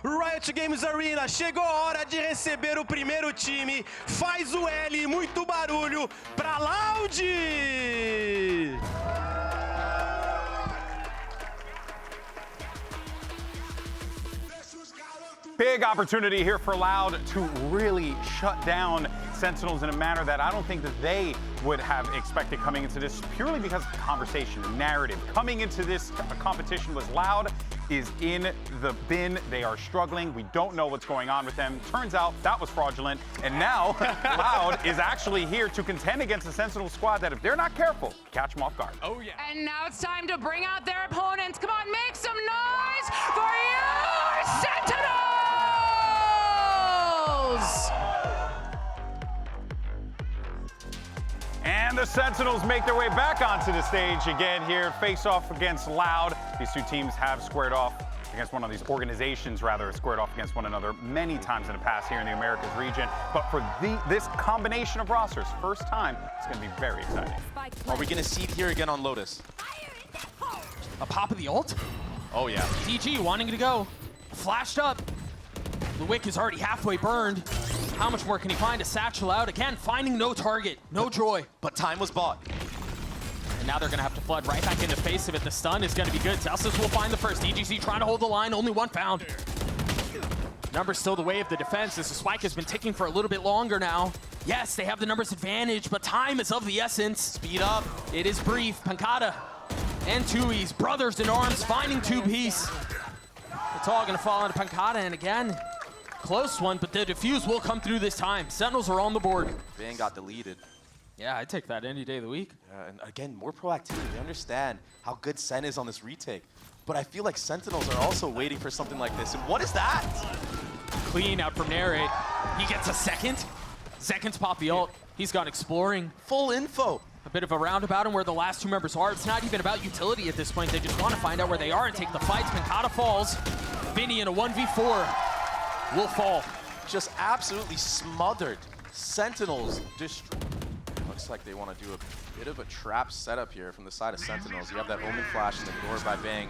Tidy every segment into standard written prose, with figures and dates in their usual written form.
Riot Games Arena, chegou a hora de receber o primeiro time. Faz o L, muito barulho pra Loud! Big opportunity here for Loud to really shut down Sentinels in a manner that I don't think that they would have expected coming into this, purely because of conversation and narrative. Coming into this competition was Loud is in the bin. They are struggling. We don't know what's going on with them. Turns out that was fraudulent. And now Loud is actually here to contend against the Sentinel squad that, if they're not careful, catch them off guard. Oh, yeah. And now it's time to bring out their opponents. Come on, make some noise for your Sentinels! And the Sentinels make their way back onto the stage again here, face off against Loud. These two teams have squared off against one of these organizations, rather, squared off against one another many times in the past here in the Americas region. But for this combination of rosters, first time, it's going to be very exciting. Are we going to see it here again on Lotus? A pop of the ult? Oh, yeah. DG wanting to go. Flashed up. The wick is already halfway burned. How much more can he find? A satchel out. Again, finding no target, no joy. But time was bought. And now they're going to have to flood right back in the face of it. The stun is going to be good. Celsius will find the first. DGC trying to hold the line. Only one found. Numbers still the way of the defense as the spike has been ticking for a little bit longer now. Yes, they have the numbers advantage, but time is of the essence. Speed up. It is brief. Pancada and Tui's brothers in arms finding two-piece. It's all going to fall into Pancada, and again, close one, but the defuse will come through this time. Sentinels are on the board. Van got deleted. Yeah, I'd take that any day of the week. And again, more proactivity. They understand how good Sen is on this retake. But I feel like Sentinels are also waiting for something like this. And what is that? Clean out from Narrate. He gets a second. Seconds pop the ult. He's gone exploring. Full info. A bit of a roundabout on where the last two members are. It's not even about utility at this point. They just want to find out where they are and take the fights. Pancada falls. Vinny in a 1v4 will fall. Just absolutely smothered. Sentinels destroyed. Looks like they want to do a bit of a trap setup here from the side of Sentinels. You have that Omen flash in the door by Bang.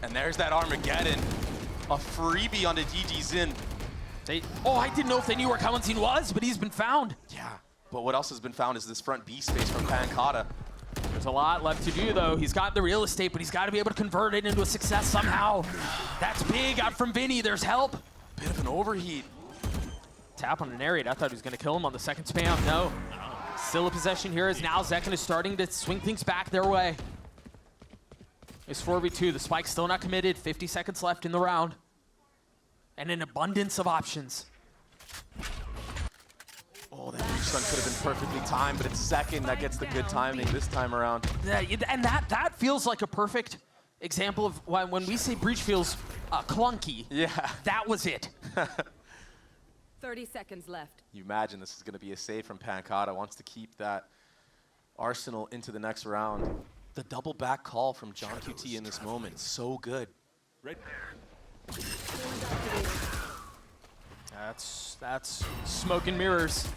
And there's that Armageddon. A freebie onto DG Zin. Oh, I didn't know if they knew where Kalanzin was, but he's been found. Yeah, but what else has been found is this front B space from Pancada. There's a lot left to do, though. He's got the real estate, but he's got to be able to convert it into a success somehow. That's big out from Vinny. There's help. Bit of an overheat. Tap on the Narrate. I thought he was going to kill him on the second spam. No. Still a possession here as now zekken is starting to swing things back their way. It's 4v2. The spike's still not committed. 50 seconds left in the round. And an abundance of options. Oh, that breach stun could have been perfectly timed, but it's zekken that gets the good timing this time around. Yeah, and that feels like a perfect example of when we say breach feels clunky. Yeah. That was it. 30 seconds left. You imagine this is going to be a save from Pancada. Wants to keep that arsenal into the next round. The double back call from John QT in this moment. So good. Right there. That's smoke and mirrors.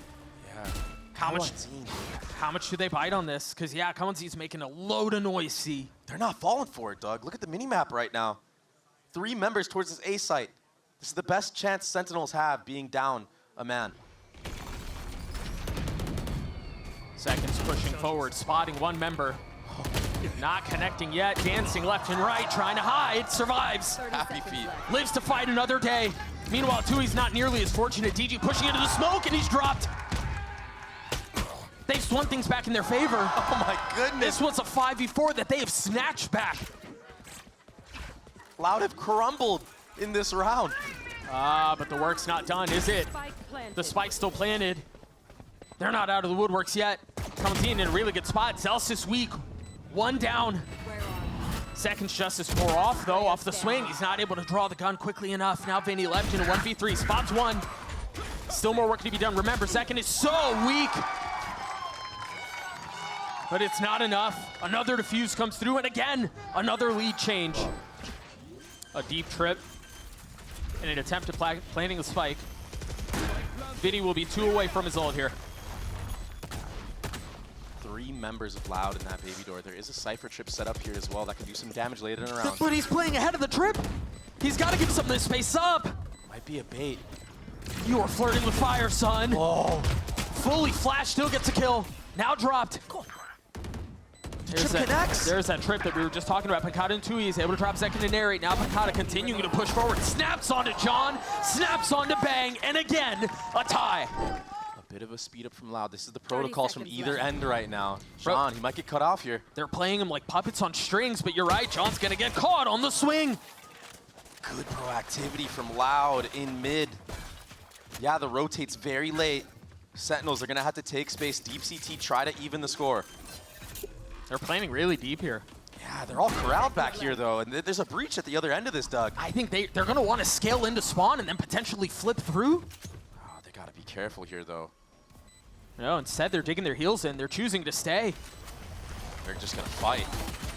Yeah. How much do they bite on this? Because, yeah, Kalanzin's making a load of noise, see. They're not falling for it, Doug. Look at the minimap right now. 3 members towards this A site. This is the best chance Sentinels have being down a man. Seconds pushing forward, spotting one member. Not connecting yet, dancing left and right, trying to hide, survives. Happy feet. Lives to fight another day. Meanwhile, Tui's not nearly as fortunate. DG pushing into the smoke, and he's dropped. They've swung things back in their favor. Oh my goodness. This was a 5v4 that they have snatched back. Loud have crumbled in this round. But the work's not done, is it? The spike's still planted. They're not out of the woodworks yet. Kalanzin in a really good spot. Celsius weak. One down. Seconds Justice more off, though, off the swing. He's not able to draw the gun quickly enough. Now Vinny left in a 1v3. Spots one. Still more work to be done. Remember, zekken is so weak. But it's not enough. Another defuse comes through, and again, another lead change. A deep trip in an attempt at planting the spike. Vinny will be 2 away from his ult here. 3 members of Loud in that baby door. There is a Cypher trip set up here as well that could do some damage later in the round. But he's playing ahead of the trip. He's got to give some of this space up. Might be a bait. You are flirting with fire, son. Oh, Fully flash, still gets a kill. Now dropped. trip connects. There's that trip that we were just talking about. Pancada and Tui is able to drop second and narrate. Now Pancada continuing to push forward. Snaps onto John, snaps onto Bang, and again, a tie. A bit of a speed up from Loud. This is the protocols from seconds either left. end right now. John, he might get cut off here. They're playing him like puppets on strings, but you're right, John's gonna get caught on the swing. Good proactivity from Loud in mid. Yeah, the rotate's very late. Sentinels are gonna have to take space. Deep CT try to even the score. They're planning really deep here. Yeah, they're all corralled back here though, and there's a breach at the other end of this, Doug. I think they're gonna want to scale into spawn and then potentially flip through. Oh, they gotta be careful here though. No, instead they're digging their heels in. They're choosing to stay. They're just gonna fight.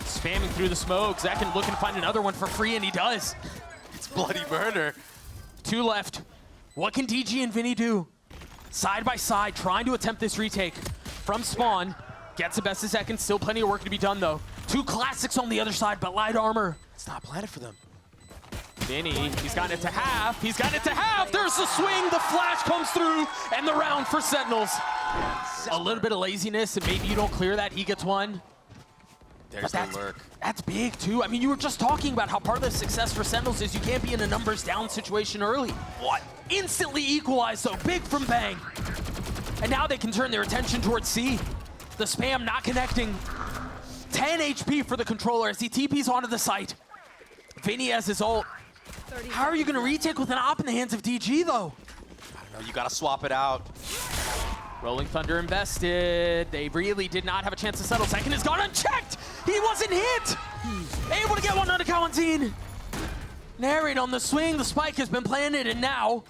Spamming through the smoke. Zekken looking to find another one for free, and he does. It's bloody murder. 2 left. What can DG and Vinny do? Side by side, trying to attempt this retake. From spawn, gets the best of Zekken. Still plenty of work to be done, though. 2 classics on the other side, but light armor. It's not planted for them. Vinny, he's gotten it to half. He's gotten it to half. There's the swing. The flash comes through, and the round for Sentinels. A little bit of laziness, and maybe you don't clear that. He gets one. There's But the lurk. That's big, too. I mean, you were just talking about how part of the success for Sentinels is you can't be in a numbers down situation early. What? Instantly equalized, though. Big from Bang. And now they can turn their attention towards C. The spam not connecting. 10 HP for the controller as he TPs onto the site. Vinny has his ult. How are you going to retake with an op in the hands of DG, though? I don't know, you gotta swap it out. Rolling Thunder invested. They really did not have a chance to settle. Second is gone unchecked. He wasn't hit. Able to get one onto Kalantine. Narrate on the swing. The spike has been planted, and now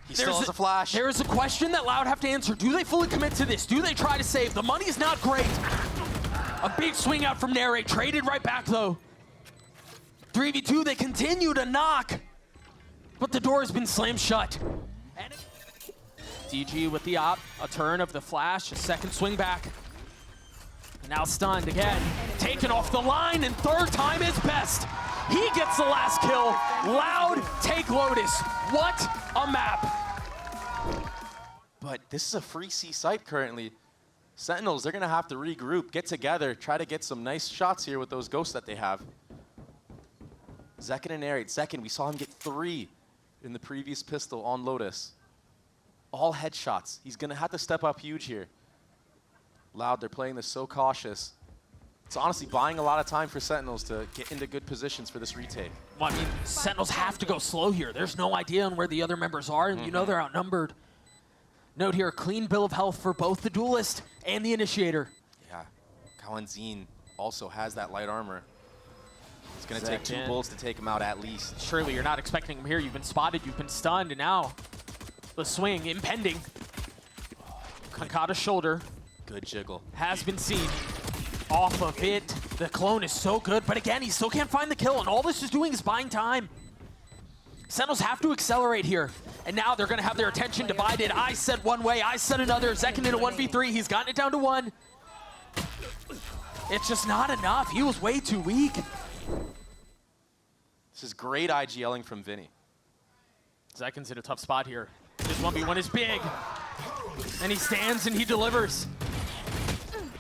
He still has a flash. There is a question that Loud have to answer. Do they fully commit to this? Do they try to save? The money is not great. A big swing out from Narrate. Traded right back, though. 3v2, they continue to knock. But the door has been slammed shut. And DG with the op. A turn of the flash. A second swing back. Now stunned again. Taken off the line, and third time is best. He gets the last kill. Loud take Lotus. What a map. But this is a free C site currently. Sentinels, they're gonna have to regroup, get together, try to get some nice shots here with those ghosts that they have. Zekken and Narrate. Zekken, we saw him get 3 in the previous pistol on Lotus. All headshots. He's gonna have to step up huge here. Loud, they're playing this so cautious. It's honestly buying a lot of time for Sentinels to get into good positions for this retake. Well, I mean, Sentinels have to go slow here. There's no idea on where the other members are, and you know they're outnumbered. Note here, a clean bill of health for both the Duelist and the Initiator. Yeah, Kalantine also has that light armor. It's gonna take 2 Zekken. bullets to take him out at least. Surely you're not expecting him here. You've been spotted, you've been stunned, and now the swing impending. Pancada's shoulder Good jiggle. has been seen. Off of it. The clone is so good, but again, he still can't find the kill, and all this is doing is buying time. Sentinels have to accelerate here, and now they're gonna have their attention divided. I said one way, I said another. Zekken in a 1v3, he's gotten it down to 1. It's just not enough. He was way too weak. This is great IGLing from Vinny. Zekken's in a tough spot here. This 1v1 is big, and he stands and he delivers.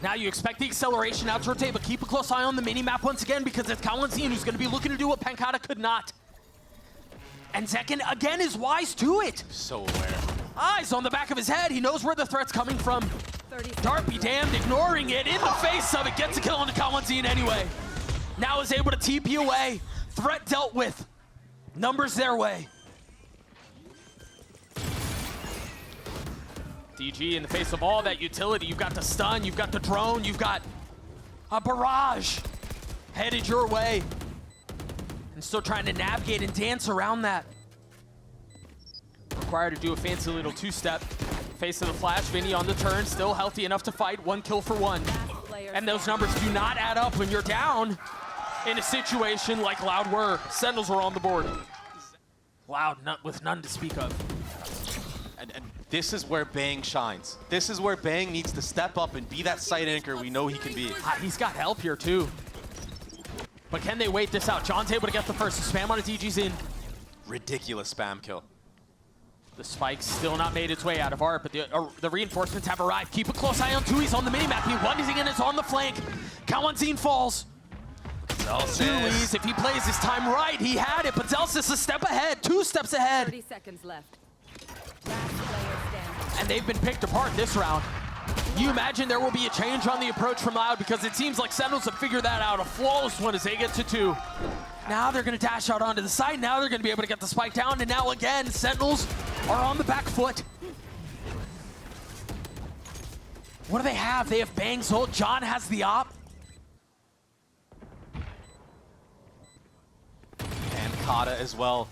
Now you expect the acceleration out to rotate, but keep a close eye on the mini-map once again because it's Kalantine who's going to be looking to do what Pancada could not. And Zekken, again, is wise to it. So aware. Eyes on the back of his head. He knows where the threat's coming from. 30 Dart be damned, ignoring it in the face of it. Gets a kill on the Kalantine anyway. Now is able to TP away. Threat dealt with. Numbers their way. DG in the face of all that utility. You've got the stun, you've got the drone, you've got a barrage headed your way. And still trying to navigate and dance around that. Required to do a fancy little 2-step. Face of the flash, Vinny on the turn, still healthy enough to fight. 1 kill for 1. And those numbers do not add up when you're down in a situation like Loud were. Sentinels were on the board. Loud with none to speak of. And this is where Bang shines. This is where Bang needs to step up and be that site anchor we know he can be. He's got help here too. But can they wait this out? John's able to get the first. The spam on a DG's in. Ridiculous spam kill. The spike's still not made its way out of ART, but the reinforcements have arrived. Keep a close eye on Tui's on the minimap. He one in is on the flank. Kawanzin falls. Tui's, if he plays his time right, he had it, but Zelsis a step ahead, 2 steps ahead. 30 seconds left. Last player standing. And they've been picked apart this round. You imagine there will be a change on the approach from Loud, because it seems like Sentinels have figured that out. A flawless one as they get to 2. Now they're going to dash out onto the side. Now they're going to be able to get the spike down. And now again, Sentinels are on the back foot. What do they have? They have Bang's ult. John has the op. And Kata as well.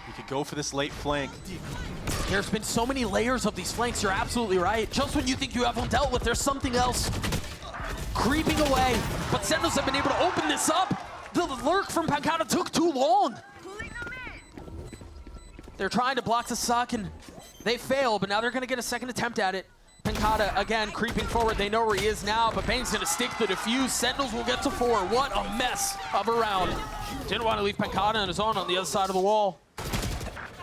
He could go for this late flank. There's been so many layers of these flanks. You're absolutely right. Just when you think you have one dealt with, there's something else creeping away. But Sentinels have been able to open this up. The lurk from Pankata took too long. They're trying to block the suck, and they fail, but now they're going to get a second attempt at it. Pankata, again, creeping forward. They know where he is now, but Bang's going to stick the defuse. Sentinels will get to 4. What a mess of a round. Didn't want to leave Pankata on his own on the other side of the wall.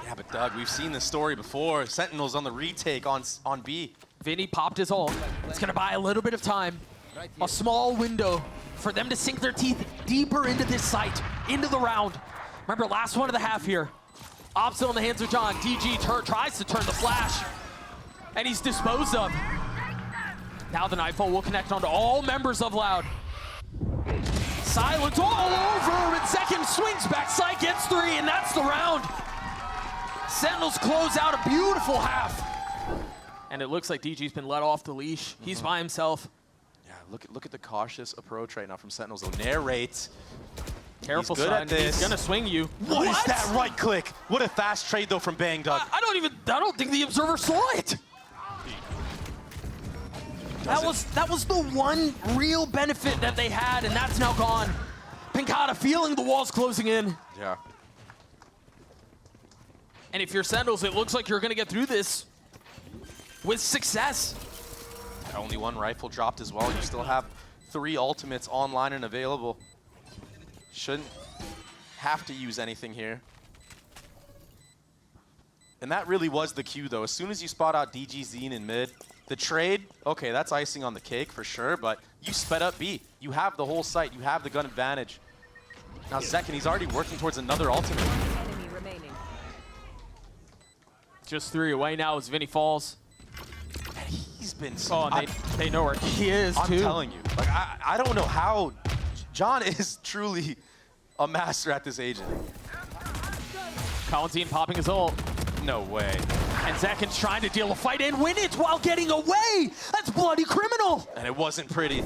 Yeah, but Doug, we've seen this story before. Sentinels on the retake on B. Vinny popped his ult. It's going to buy a little bit of time. A small window for them to sink their teeth deeper into this site, into the round. Remember, last one of the half here. Op still in the hands of John. DG tries to turn the flash, and he's disposed of. Now the Nightfall will connect onto all members of Loud. Silence all over, and Zekken swings back. Sight gets 3, and that's the round. Sentinels close out a beautiful half. And it looks like DG's been let off the leash. He's by himself. Yeah, look at the cautious approach right now from Sentinels. They'll narrate. Careful, He's good son. at this. He's gonna swing you. What is that right click? What a fast trade though from Bang, Doug. I don't think the observer saw it. That was the one real benefit that they had, and that's now gone. Pankata feeling the walls closing in. Yeah. And if you're Sentinels, it looks like you're gonna get through this with success. Only 1 rifle dropped as well. You still have 3 ultimates online and available. Shouldn't have to use anything here. And that really was the cue, though. As soon as you spot out DG Zine in mid, the trade, okay, that's icing on the cake for sure, but you sped up B. You have the whole site. You have the gun advantage. Now Zekken, he's already working towards another ultimate. Enemy remaining. Just 3 away now as Vinny falls. And he's been so... Oh, and they know where he is, I'm too. telling you. Like, I don't know how... John is truly a master at this agent. Kawanzin popping his ult. No way. And Zekken's trying to deal a fight and win it while getting away. That's bloody criminal. And it wasn't pretty.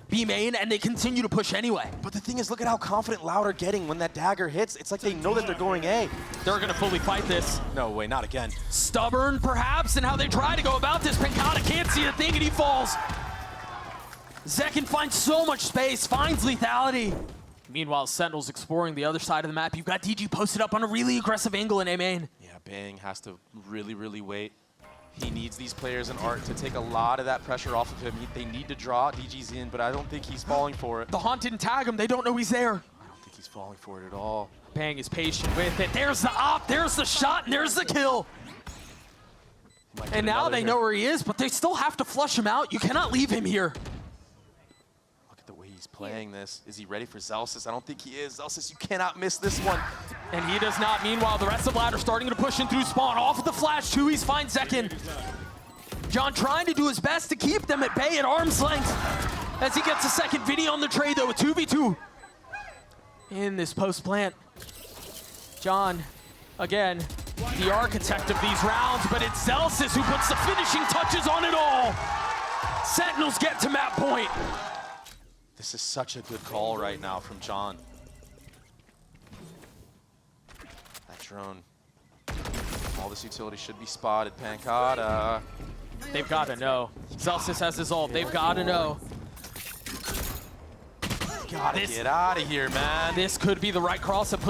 B main, and they continue to push anyway. But the thing is, look at how confident Loud are getting when that dagger hits. It's like they know that they're going A. They're gonna fully fight this. No way, not again. Stubborn, perhaps, in how they try to go about this. Pankata can't see a thing, and he falls. Zekken finds so much space, finds lethality. Meanwhile, Sentinels exploring the other side of the map. You've got DG posted up on a really aggressive angle in A main. Yeah, Bang has to really, really wait. He needs these players in ART to take a lot of that pressure off of him. They need to draw. DG's in, but I don't think he's falling for it. The Haunt didn't tag him. They don't know he's there. I don't think he's falling for it at all. Bang is patient with it. There's the op, there's the shot, and there's the kill. And now they know where he is, but they still have to flush him out. You cannot leave him here. Look at the way he's playing this. Is he ready for Zelsis? I don't think he is. Zelsis, you cannot miss this one. And he does not. Meanwhile, the rest of Loud are starting to push in through spawn. Off of the flash, Tui's finds Zekken. John trying to do his best to keep them at bay at arm's length as he gets a second video on the trade, though, with 2v2 in this post-plant. John, again, the architect of these rounds, but it's Zelsis who puts the finishing touches on it all. Sentinels get to map point. This is such a good call right now from John. That drone. All this utility should be spotted. Pankata. They've got to know. Zelsis has his ult. They've got to know. Gotta get out of here, man. This could be the right cross that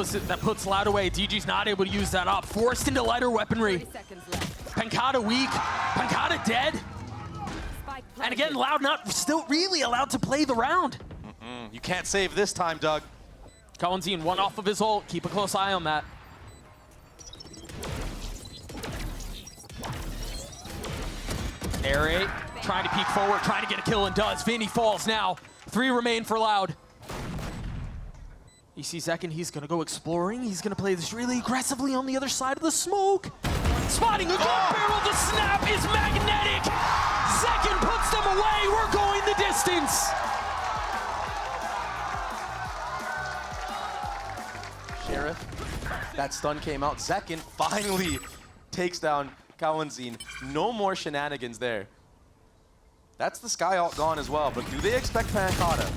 puts Loud away. DG's not able to use that up. Forced into lighter weaponry. 30 seconds left. Pankata weak. Pankata dead. Spike And again, planted. Loud not still really allowed to play the round. You can't save this time, Doug. Kawanzin, one off of his ult. Keep a close eye on that. Air 8, trying to peek forward, trying to get a kill, and does. Vinny falls now. 3 remain for Loud. You see zekken, he's gonna go exploring. He's gonna play this really aggressively on the other side of the smoke. Spotting a gun barrel, the snap is magnetic. zekken puts them away, we're going the distance. Sheriff, that stun came out. zekken finally takes down Kawanzin. No more shenanigans there. That's the Sky ult gone as well, but do they expect Pancata?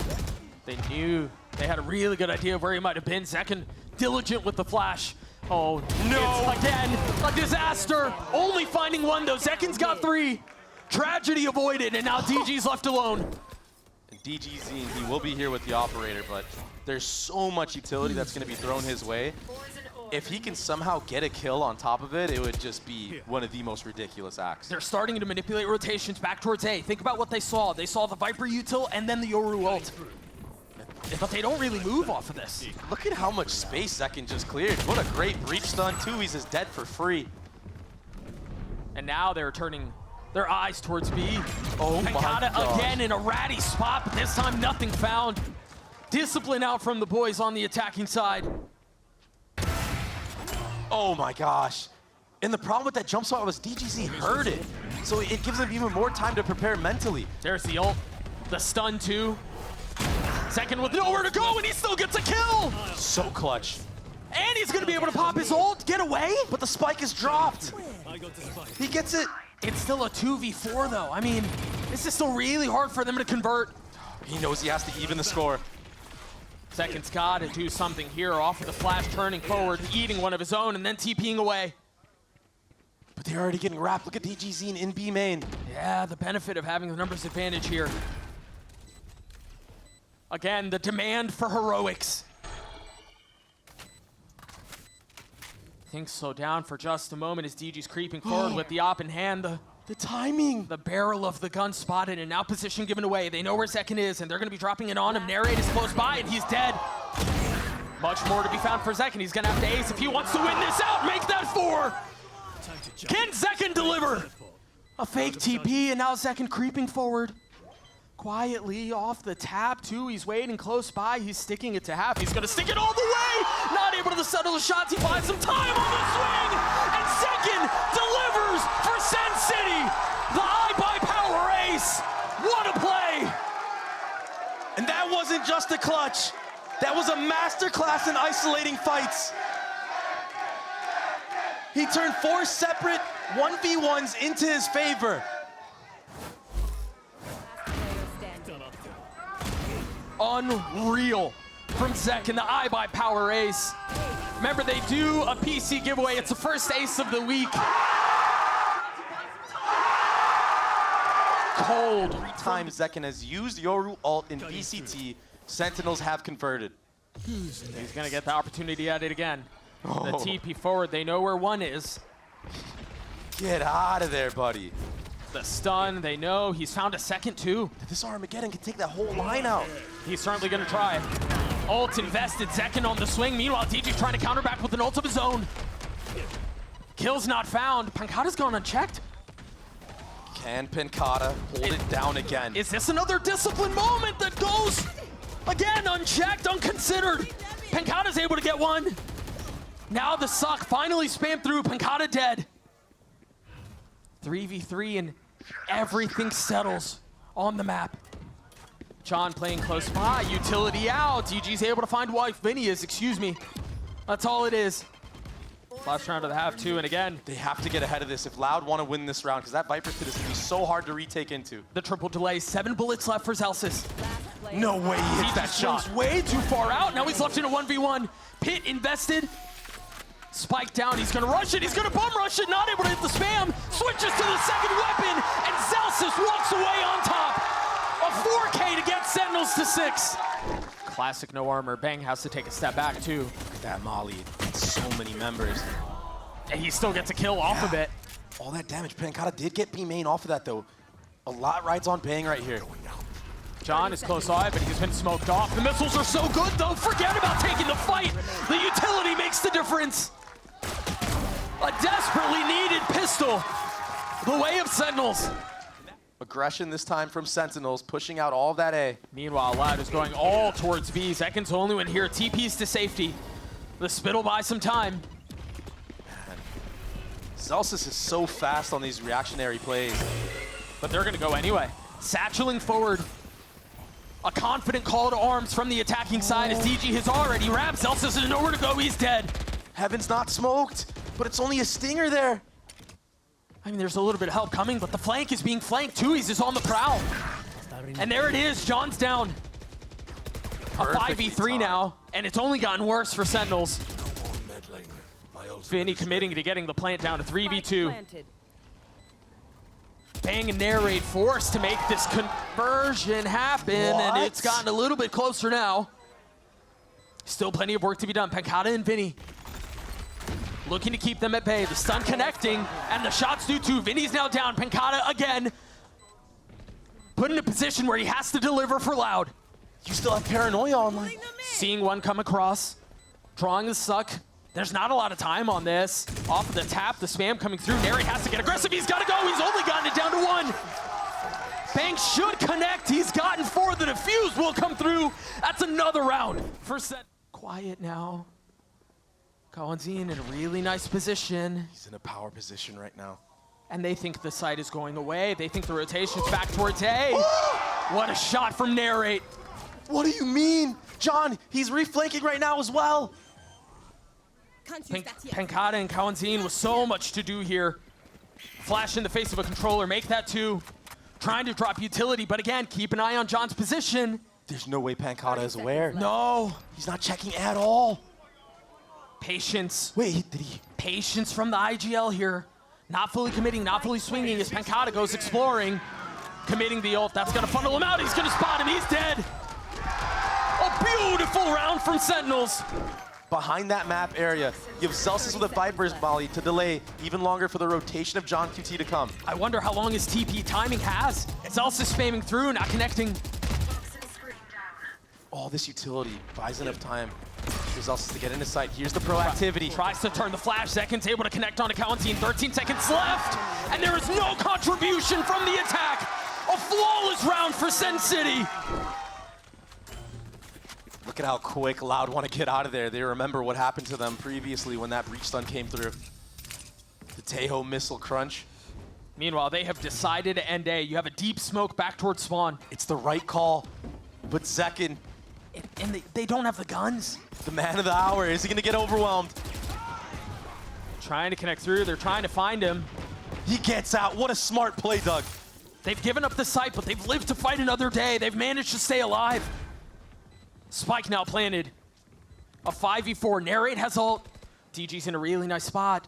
They knew. They had a really good idea of where he might have been. zekken diligent with the flash. Oh, no. It's again a disaster. Only finding one, though. zekken's got 3. Tragedy avoided, and now DG's left alone. And DG Zine, he will be here with the operator, but there's so much utility that's going to be thrown his way. If he can somehow get a kill on top of it, it would just be one of the most ridiculous acts. They're starting to manipulate rotations back towards A. Think about what they saw. They saw the Viper util and then the Yoru ult. But they don't really move off of this. Look at how much space zekken just cleared. What a great breach stun, too. He's just dead for free. And now they're turning their eyes towards B. Oh my Pancata gosh. again in a ratty spot, but this time nothing found. Discipline out from the boys on the attacking side. Oh my gosh. And the problem with that jump spot was DGZ heard it. So it gives him even more time to prepare mentally. There's the ult. The stun too. zekken with nowhere to go, and he still gets a kill! So clutch. And he's gonna be able to pop his ult, get away? But the spike is dropped. He gets it. It's still a 2v4 though. I mean, this is still really hard for them to convert. He knows he has to even the score. zekken's gotta do something here off of the flash, turning forward, eating one of his own, and then TPing away. But they're already getting wrapped. Look at DGZ in B main. Yeah, the benefit of having the numbers advantage here. Again, the demand for heroics. Things slow down for just a moment as DG's creeping forward with the op in hand. The timing. The barrel of the gun spotted and now position given away. They know where zekken is and they're gonna be dropping it on him. Narrate is close by and he's dead. Much more to be found for zekken. He's gonna have to ace if he wants to win this out. Make that 4. Can zekken deliver? A fake TP and now zekken creeping forward. Quietly off the tap too. He's waiting close by. He's sticking it to half. He's gonna stick it all the way. Not able to settle the shots. He finds some time on the swing. And zekken delivers for Sen City. The eye by power ace. What a play. And that wasn't just a clutch. That was a masterclass in isolating fights. He turned 4 separate 1v1s into his favor. Unreal from zekken, the eye by power ace. Remember, they do a PC giveaway. It's the first ace of the week. Cold. 3 times zekken has used Yoru ult in VCT. Sentinels have converted. He's gonna get the opportunity at it again. The Oh. TP forward, they know where 1 is. Get out of there, buddy. The stun, they know. He's found a second too. This Armageddon can take that whole line out. He's certainly gonna try. Ult invested, zekken on the swing. Meanwhile, DG's trying to counter back with an ult of his own. Kill's not found. Pancata's gone unchecked. Can Pancata hold it down again? Is this another discipline moment that goes again unchecked, unconsidered? Pancata's able to get 1. Now the suck finally spammed through. Pancata dead. 3v3 and everything settles on the map. John playing close by, utility out. DG's able to find wife. Vinny is, excuse me. That's all it is. Last round of the half 2, and again. They have to get ahead of this if Loud want to win this round, because that Viper pit is going to be so hard to retake into. The triple delay, 7 bullets left for Zelsis. No way he hits that shot. Swings way too far out. Now he's left in a 1v1. Pit invested. Spike down, he's gonna rush it, he's gonna bum rush it, not able to hit the spam. Switches to the second weapon, and Zelsis walks away on top. A 4K to get Sentinels to 6. Classic no armor. Bang has to take a step back too. Look at that Molly. So many members. And he still gets a kill off of it. All that damage. Pancata did get B main off of that though. A lot rides on Bang right here. John is close eye, but he's been smoked off. The missiles are so good, though. Forget about taking the fight. The utility makes the difference. A desperately needed pistol. The way of Sentinels. Aggression this time from Sentinels, pushing out all of that A. Meanwhile, Loud is going all towards B. Zekken's the only one here. TP's to safety. The spit will buy some time. Celsius is so fast on these reactionary plays. But they're going to go anyway. Satcheling forward. A confident call to arms from the attacking side as DG has already wrapped. Celsius has nowhere to go. He's dead. Heaven's not smoked, but it's only a stinger there. I mean, there's a little bit of help coming, but the flank is being flanked too. He's just on the prowl. And there it is. John's down. A 5v3 now, and it's only gotten worse for Sentinels. Vinny committing to getting the plant down to 3v2. Bang and Narrate forced to make this conversion happen, and it's gotten a little bit closer now. Still plenty of work to be done. Pankata and Vinny looking to keep them at bay. The stun connecting, and the shots do too. Vinny's now down. Pankata again put in a position where he has to deliver for Loud. You still have Paranoia online. Seeing one come across, drawing the suck. There's not a lot of time on this. Off of the tap, the spam coming through. Narrate has to get aggressive. He's got to go. He's only gotten it down to one. Bang should connect. He's gotten four. The defuse will come through. That's another round for Set. Quiet now. Kawanzin in a really nice position. He's in a power position right now. And they think the site is going away. They think the rotation's back towards A. What a shot from Narrate. What do you mean? John, he's reflanking right now as well. Pankata and Kawanzin with so much to do here. Flash in the face of a controller, make that two. Trying to drop utility, but again, keep an eye on John's position. There's no way Pankata is aware. No. He's not checking at all. Patience. Wait, did he? Patience from the IGL here. Not fully committing, not fully swinging as Pankata goes exploring. Committing the ult, that's gonna funnel him out. He's gonna spot him, he's dead. A beautiful round from Sentinels. Behind that map area, you have Celsius with a Viper's volley to delay even longer for the rotation of John QT to come. I wonder how long his TP timing has. Celsius spamming through, not connecting. All this utility buys enough time for Celsius to get into sight. Here's the proactivity. Tries to turn the flash. Zekken's able to connect onto Kawanzin. 13 seconds left, and there is no contribution from the attack. A flawless round for Sen City. Look at how quick Loud want to get out of there. They remember what happened to them previously when that breach stun came through. The Tejo missile crunch. Meanwhile, they have decided to end A. You have a deep smoke back towards spawn. It's the right call, but Zekken, And they don't have the guns. the man of the hour, is he going to get overwhelmed? Trying to connect through. They're trying to find him. He gets out. What a smart play, Doug. They've given up the site, but they've lived to fight another day. They've managed to stay alive. Spike now planted. A 5v4. Narrate has ult. DG's in a really nice spot.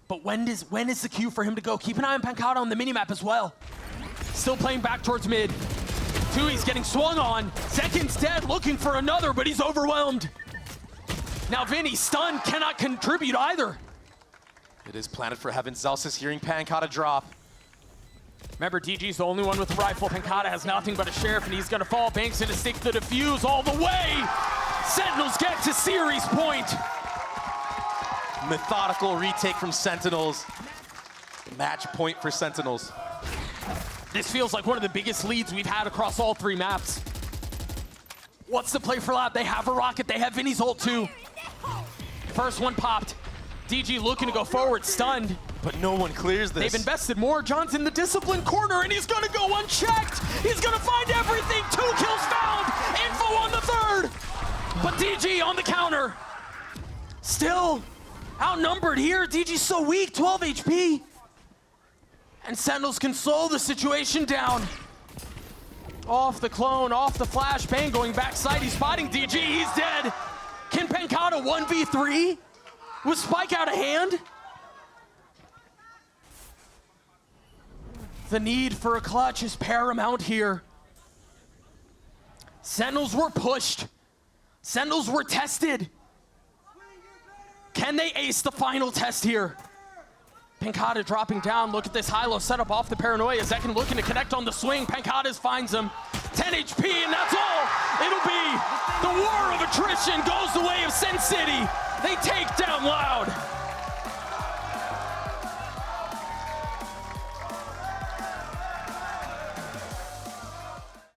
But when is the cue for him to go? Keep an eye on Pankata on the minimap as well. Still playing back towards mid. Tui's getting swung on. Zekken's dead, looking for another, but he's overwhelmed. Now Vinny, stunned, cannot contribute either. It is planted for Heaven. Celsius hearing Pankata drop. Remember, DG's the only one with a rifle. Pankata has nothing but a sheriff, and he's gonna fall. Banks gonna stick the defuse all the way. Sentinels get to series point. Methodical retake from Sentinels. Match point for Sentinels. This feels like one of the biggest leads we've had across all three maps. What's the play for Lab? They have a rocket, they have Vinny's ult too. First one popped. DG looking to go forward, stunned. But no one clears this. They've invested more. John's in the disciplined corner, and he's gonna go unchecked. He's gonna find everything. 2 kills found. Info on the third. But DG on the counter. Still outnumbered here. DG's so weak, 12 HP. And Sentinels can slow the situation down. Off the clone, off the flash, Bang going backside. He's spotting DG, he's dead. Can Pankata 1v3? With Spike out of hand? The need for a clutch is paramount here. Sentinels were pushed. Sentinels were tested. Can they ace the final test here? Pankata dropping down. Look at this high-low setup off the Paranoia. Zekken looking to connect on the swing. Pankata finds him. 10 HP, and that's all. It'll be the war of attrition goes the way of Sin City. They take